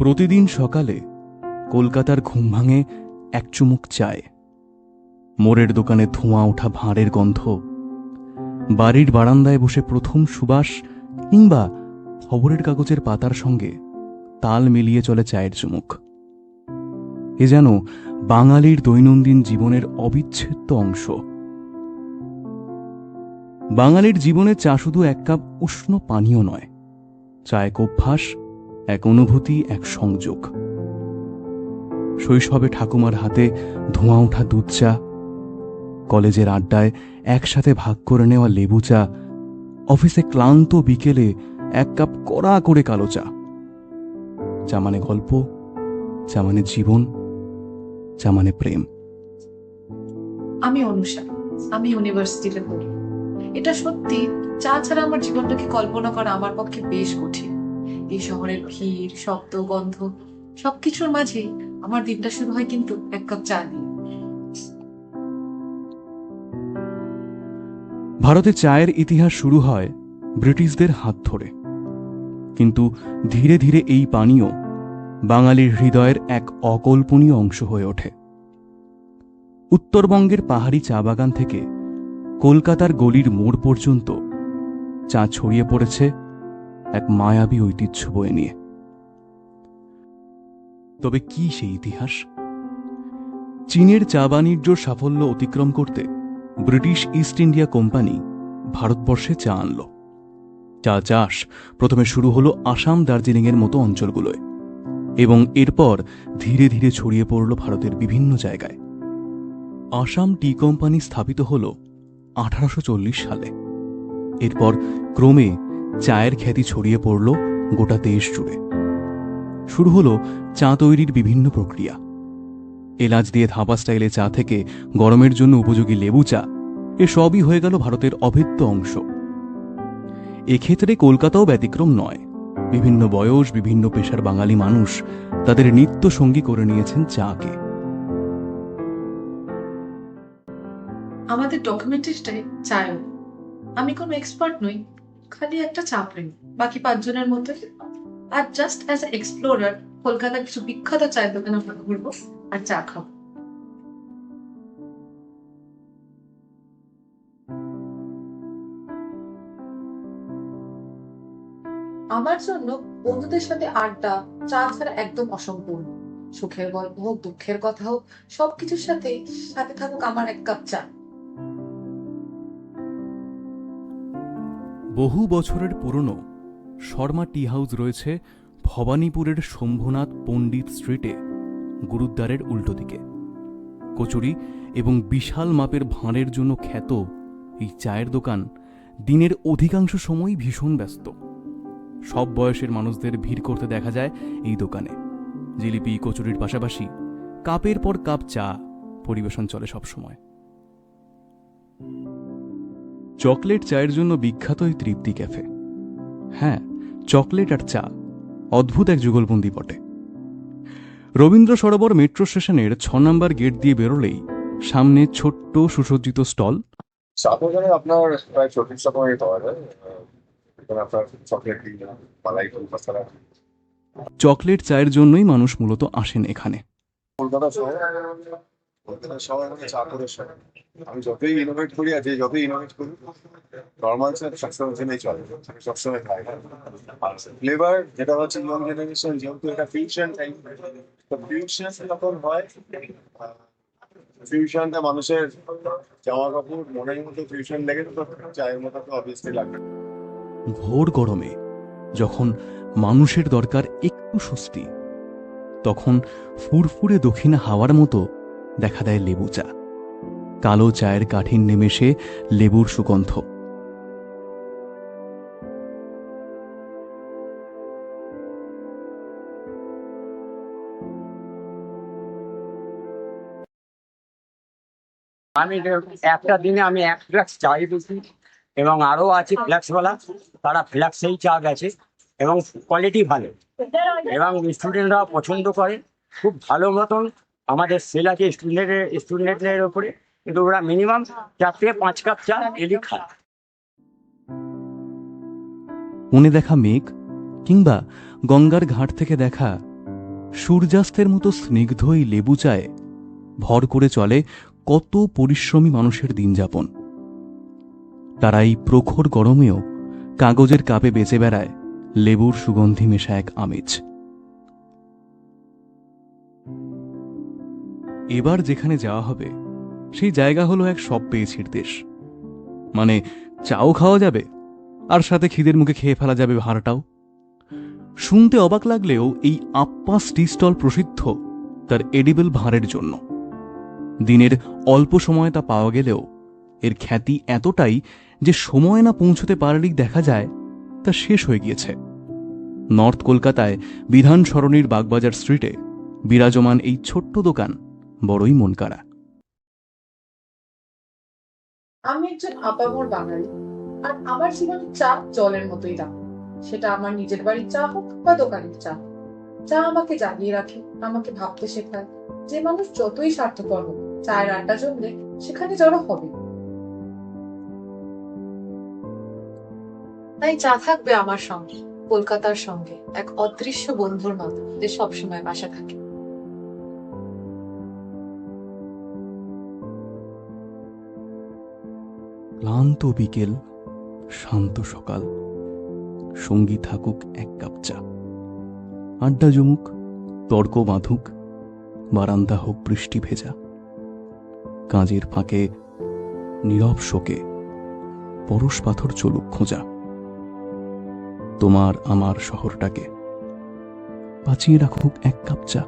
প্রতিদিন সকালে কলকাতার ঘুম ভাঙে এক চুমুক চায়, মোড়ের দোকানে ধোঁয়া ওঠা ভাঁড়ের গন্ধ, বাড়ির বারান্দায় বসে প্রথম সুবাস কিংবা খবরের কাগজের পাতার সঙ্গে তাল মিলিয়ে চলে চায়ের চুমুক। এ যেন বাঙালির দৈনন্দিন জীবনের অবিচ্ছেদ্য অংশ। বাঙালির জীবনে চা শুধু এক কাপ উষ্ণ পানীয় নয়, চা এক অভ্যাস, এক অনুভূতি, এক সংযোগ। শৈশবে ঠাকুমার হাতে ধোঁয়া ওঠা দুধ চা, কলেজের আড্ডায় একসাথে ভাগ করে নেওয়া লেবু চা, অফিসে ক্লান্ত বিকেলে এক কাপ কড়া করে কালো চা। চা মানে গল্প, চা মানে জীবন, চা মানে প্রেম। আমি অনুষা, আমি ইউনিভার্সিটিতে পড়ি। এটা সত্যি, চা ছাড়া আমার জীবনটাকে কল্পনা করা আমার পক্ষে বেশ কঠিন। এই শহরের ভিড়, শব্দ, গন্ধ সবকিছুর মাঝে আমার দিনটা শুরু হয় কিন্তু এক কাপ চা দিয়ে। ভারতে চায়ের ইতিহাস শুরু হয় ব্রিটিশদের হাত ধরে, কিন্তু ধীরে ধীরে এই পানীয় বাঙালির হৃদয়ের এক অকল্পনীয় অংশ হয়ে ওঠে। উত্তরবঙ্গের পাহাড়ি চা বাগান থেকে কলকাতার গলির মোড় পর্যন্ত চা ছড়িয়ে পড়েছে এক মায়াবী ঐতিহ্য বয়ে নিয়ে। তবে কি সেই ইতিহাস? চীনের চা বাণিজ্যর সাফল্য অতিক্রম করতে ব্রিটিশ ইস্ট ইন্ডিয়া কোম্পানি ভারতবর্ষে চা আনল। চা চাষ প্রথমে শুরু হলো আসাম, দার্জিলিংয়ের মতো অঞ্চলগুলোয়, এবং এরপর ধীরে ধীরে ছড়িয়ে পড়ল ভারতের বিভিন্ন জায়গায়। আসাম টি কোম্পানি স্থাপিত হল 1840 সালে। এরপর ক্রমে চায়ের খ্যাতি ছড়িয়ে পড়ল গোটা দেশ জুড়ে। শুরু হলো চা তৈরির বিভিন্ন প্রক্রিয়া। এলাচ দিয়ে ধাপা স্টাইলে চা থেকে গরমের জন্য উপযোগী লেবু চা, এ সবই হয়ে গেল ভারতের অভেদ্য অংশ। এক্ষেত্রে কলকাতাও ব্যতিক্রম নয়। বিভিন্ন বয়স, বিভিন্ন পেশার বাঙালি মানুষ তাদের নিত্য সঙ্গী করে নিয়েছেন চাকে। আমাদের ডকুমেন্টারিটাই চায়ও। আমি কোনো এক্সপার্ট নই, খালি একটা চা প্রেমী, বাকি 5 জনের মধ্যে। আর জাস্ট অ্যাজ এ এক্সপ্লোরার কলকাতার কিছু বিখ্যাত চায়ের দোকানে আমরা ঘুরবো আর চা খাবো। আমার জন্য বন্ধুদের সাথে আড্ডা চা ছাড়া একদম অসম্পূর্ণ। সুখের গল্প হোক, দুঃখের কথা হোক, সবকিছুর সাথে সাথে থাকুক আমার এক কাপ চা। বহু বছরের পুরনো শর্মা টি হাউস রয়েছে ভবানীপুরের শম্ভুনাথ পণ্ডিত স্ট্রিটে, গুরুদ্বারের উল্টো দিকে। কচুরি এবং বিশাল মাপের ভাঁড়ের জন্য খ্যাত এই চায়ের দোকান দিনের অধিকাংশ সময়ই ভীষণ ব্যস্ত। সব বয়সের মানুষদের ভিড় করতে দেখা যায় এই দোকানে। জিলিপি, কচুরির পাশাপাশি কাপের পর কাপ চা পরিবেশন চলে সবসময়। চকলেট চায়ের জন্য বিখ্যাত এই তৃপ্তি ক্যাফে। হ্যাঁ, চকলেট আর চা অদ্ভুত এক যুগলবন্দি বটে। রবীন্দ্র সরোবর মেট্রো স্টেশনের 6 নম্বর গেট দিয়ে বেরোলেই সামনে ছোট্ট সুসজ্জিত স্টল। চাপোজানে আপনার প্রায় 34 রকমের পাওয়া যায়। এখানে আপনার চকলেট, মালাই, কলকাতা। চকলেট চায়ের জন্যই মানুষ মূলত আসেন এখানে। কলকাতা শহর মানে চা করে শহর। আমি যতই ইনোভেট করি, আর যতই ইনোভেট করি, নর্মাল চা সবসময় চলে, সবসময় খাই। আর ফ্লেভার যেটা হচ্ছে ইয়ং জেনারেশন, যেহেতু এটা ফিউশন টাইম, তো ফিউশন যখন হয়, ফিউশনটা মানুষের জামা কাপড় মনের মতো ফিউশন লেগে, তো চায়ের মতো তো অবভিয়াসলি লাগবে। ভোর গরমে যখন মানুষের দরকার একটু স্বস্তি, তখন ফুরফুরে দক্ষিণা হাওয়ার মতো দেখা দেয় লেবু চা। কালো চায়ের কাঠিন্য মেশে লেবুর সুগন্ধ। আমি একটা দিনে আমি 1 গ্লাস চাই বেশি, এবং আরো আছে ফ্ল্যাক্সওয়ালা, তারা ফ্ল্যাক্সেই চা গেছে, এবং কোয়ালিটি ভালো, এবং স্টুডেন্টরা পছন্দ করে খুব ভালো মতন। আমাদের সেল আছে স্টুডেন্টদের ওপরে, কিন্তু ওরা মিনিমাম 4 থেকে 5 কাপ চা ডেলি খায়। মনে দেখা মেঘ কিংবা গঙ্গার ঘাট থেকে দেখা সূর্যাস্তের মতো স্নিগ্ধ এই লেবু চায়ে ভর করে চলে কত পরিশ্রমী মানুষের দিনযাপন। তারা এই প্রখর গরমেও কাগজের কাপে বেঁচে বেড়ায় লেবুর সুগন্ধি মেশা এক আমেজ। এবার যেখানে যাওয়া হবে সেই জায়গা হলো এক সব পেয়েছির দেশ। মানে চাও খাওয়া যাবে, আর সাথে খিদের মুখে খেয়ে ফেলা যাবে ভাড়টাও। শুনতে অবাক লাগলেও এই আপ্পাস টি স্টল প্রসিদ্ধ তার এডিবল ভাঁড়ের জন্য। দিনের অল্প সময় তা পাওয়া গেলেও এর খ্যাতি এতটাই যে সময় না পৌঁছতে পারলেই দেখা যায় তা শেষ হয়ে গিয়েছে। নর্থ কলকাতায় বিধান সরণির বাগবাজার স্ট্রিটে বিরাজমান এই ছোট্ট দোকান বড়ই মনকাড়া। আমি একজন আপামর বাঙালি, আর আমার জীবনে চা জলের মতোই দাম। সেটা আমার নিজের বাড়ির চা হোক বা দোকানের চা। চা আমাকে জাগিয়ে রাখে, আমাকে ভাবতে শেখায় যে মানুষ যতই স্বার্থপর হোক, চায়ের আড্ডা জমলে সেখানে জড়ো হবে। তাই চা থাকবে আমার সঙ্গে, কলকাতার সঙ্গে এক অদৃশ্য বন্ধুর মতো যে সবসময় পাশে থাকে। ক্লান্ত বিকেল, শান্ত সকাল, সঙ্গী থাকুক এক কাপ চা, আড্ডা জমুক, তর্ক বাঁধুক, বারান্দা হোক বৃষ্টি ভেজা, কাজের ফাঁকে নীরব শোকে পরশ পাথর চলুক খোঁজা। তোমার আমার শহরটাকে বাঁচিয়ে রাখুক এক কাপ চা।